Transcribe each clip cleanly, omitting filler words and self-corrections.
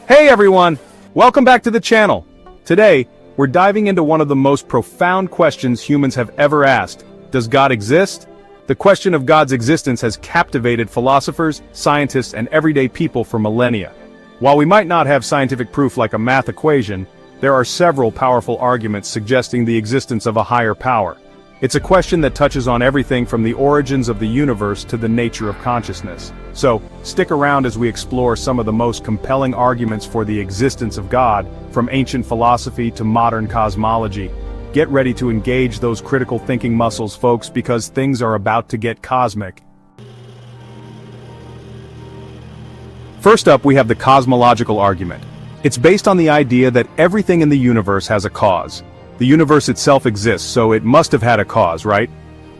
Hey everyone! Welcome back to the channel. Today, we're diving into one of the most profound questions humans have ever asked. Does God exist? The question of God's existence has captivated philosophers, scientists, and everyday people for millennia. While we might not have scientific proof like a math equation, there are several powerful arguments suggesting the existence of a higher power. It's a question that touches on everything from the origins of the universe to the nature of consciousness. So, stick around as we explore some of the most compelling arguments for the existence of God, from ancient philosophy to modern cosmology. Get ready to engage those critical thinking muscles, folks, because things are about to get cosmic. First up, we have the cosmological argument. It's based on the idea that everything in the universe has a cause. The universe itself exists, so it must have had a cause, right?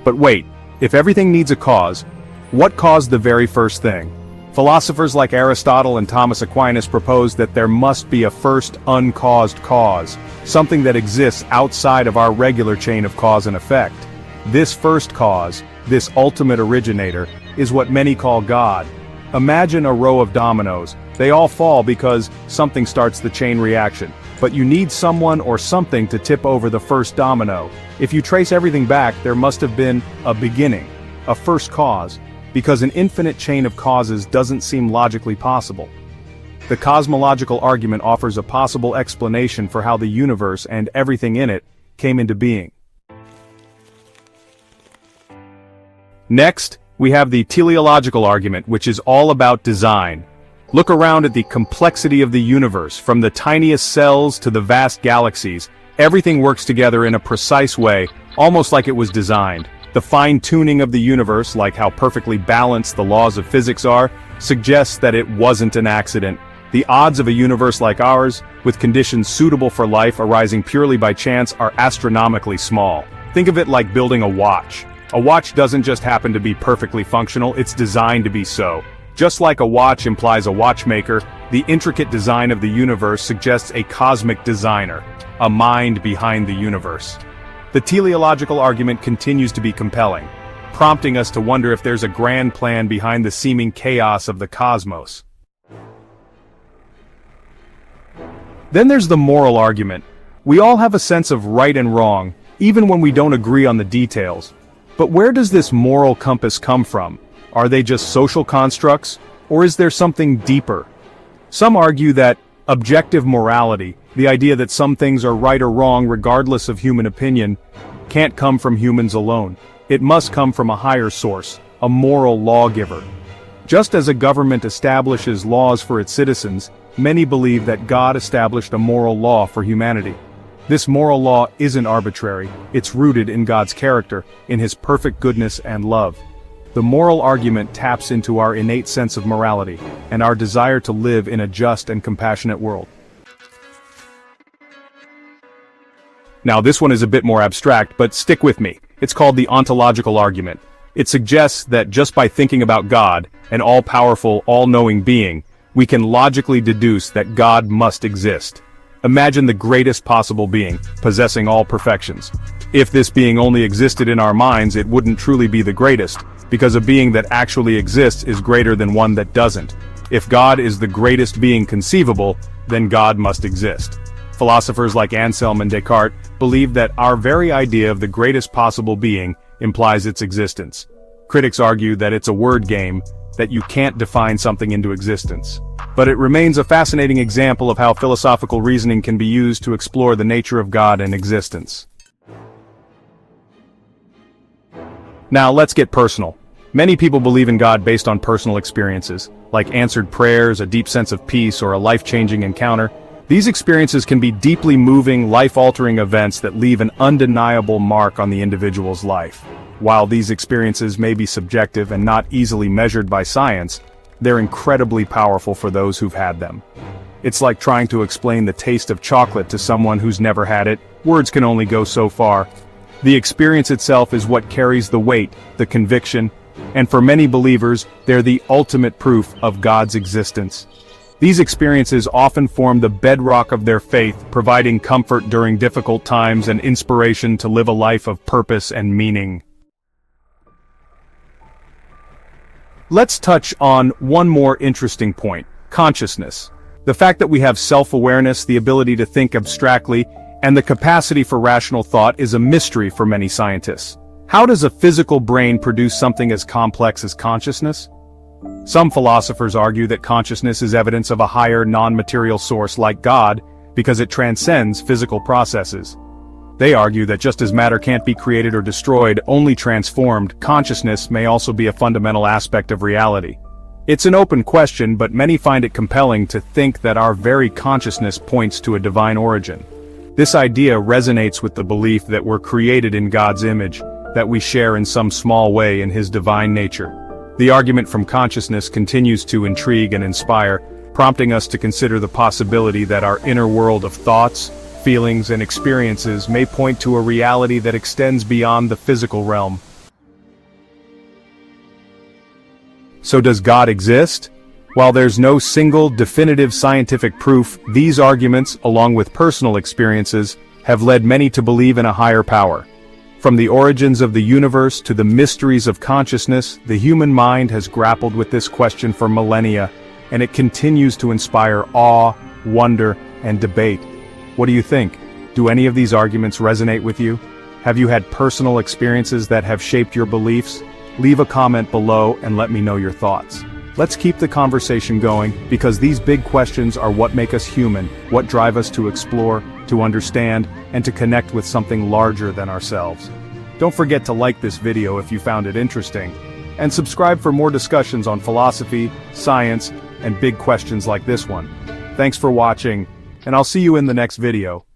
But wait, if everything needs a cause, what caused the very first thing? Philosophers like Aristotle and Thomas Aquinas proposed that there must be a first uncaused cause, something that exists outside of our regular chain of cause and effect. This first cause, this ultimate originator, is what many call God. Imagine a row of dominoes. They all fall because something starts the chain reaction. But you need someone or something to tip over the first domino. If you trace everything back, there must have been a beginning, a first cause, because an infinite chain of causes doesn't seem logically possible. The cosmological argument offers a possible explanation for how the universe and everything in it came into being. Next, we have the teleological argument, which is all about design. Look around at the complexity of the universe, from the tiniest cells to the vast galaxies. Everything works together in a precise way, almost like it was designed. The fine-tuning of the universe, like how perfectly balanced the laws of physics are, suggests that it wasn't an accident. The odds of a universe like ours, with conditions suitable for life arising purely by chance, are astronomically small. Think of it like building a watch. A watch doesn't just happen to be perfectly functional, it's designed to be so. Just like a watch implies a watchmaker, the intricate design of the universe suggests a cosmic designer, a mind behind the universe. The teleological argument continues to be compelling, prompting us to wonder if there's a grand plan behind the seeming chaos of the cosmos. Then there's the moral argument. We all have a sense of right and wrong, even when we don't agree on the details. But where does this moral compass come from? Are they just social constructs, or is there something deeper? Some argue that objective morality, the idea that some things are right or wrong regardless of human opinion, can't come from humans alone. It must come from a higher source, a moral lawgiver. Just as a government establishes laws for its citizens, many believe that God established a moral law for humanity. This moral law isn't arbitrary, it's rooted in God's character, in His perfect goodness and love. The moral argument taps into our innate sense of morality, and our desire to live in a just and compassionate world. Now this one is a bit more abstract, but stick with me. It's called the ontological argument. It suggests that just by thinking about God, an all-powerful, all-knowing being, we can logically deduce that God must exist. Imagine the greatest possible being, possessing all perfections. If this being only existed in our minds, it wouldn't truly be the greatest, because a being that actually exists is greater than one that doesn't. If God is the greatest being conceivable, then God must exist. Philosophers like Anselm and Descartes believe that our very idea of the greatest possible being implies its existence. Critics argue that it's a word game, that you can't define something into existence. But it remains a fascinating example of how philosophical reasoning can be used to explore the nature of God and existence. Now let's get personal. Many people believe in God based on personal experiences, like answered prayers, a deep sense of peace, or a life-changing encounter. These experiences can be deeply moving, life-altering events that leave an undeniable mark on the individual's life. While these experiences may be subjective and not easily measured by science, they're incredibly powerful for those who've had them. It's like trying to explain the taste of chocolate to someone who's never had it. Words can only go so far. The experience itself is what carries the weight, the conviction, and for many believers, they're the ultimate proof of God's existence. These experiences often form the bedrock of their faith, providing comfort during difficult times and inspiration to live a life of purpose and meaning. Let's touch on one more interesting point: consciousness. The fact that we have self-awareness, the ability to think abstractly, and the capacity for rational thought is a mystery for many scientists. How does a physical brain produce something as complex as consciousness? Some philosophers argue that consciousness is evidence of a higher non-material source like God, because it transcends physical processes. They argue that just as matter can't be created or destroyed, only transformed, consciousness may also be a fundamental aspect of reality. It's an open question, but many find it compelling to think that our very consciousness points to a divine origin. This idea resonates with the belief that we're created in God's image, that we share in some small way in His divine nature. The argument from consciousness continues to intrigue and inspire, prompting us to consider the possibility that our inner world of thoughts, feelings, and experiences may point to a reality that extends beyond the physical realm. So does God exist? While there's no single, definitive scientific proof, these arguments, along with personal experiences, have led many to believe in a higher power. From the origins of the universe to the mysteries of consciousness, the human mind has grappled with this question for millennia, and it continues to inspire awe, wonder, and debate. What do you think? Do any of these arguments resonate with you? Have you had personal experiences that have shaped your beliefs? Leave a comment below and let me know your thoughts. Let's keep the conversation going, because these big questions are what make us human, what drive us to explore, to understand, and to connect with something larger than ourselves. Don't forget to like this video if you found it interesting, and subscribe for more discussions on philosophy, science, and big questions like this one. Thanks for watching, and I'll see you in the next video.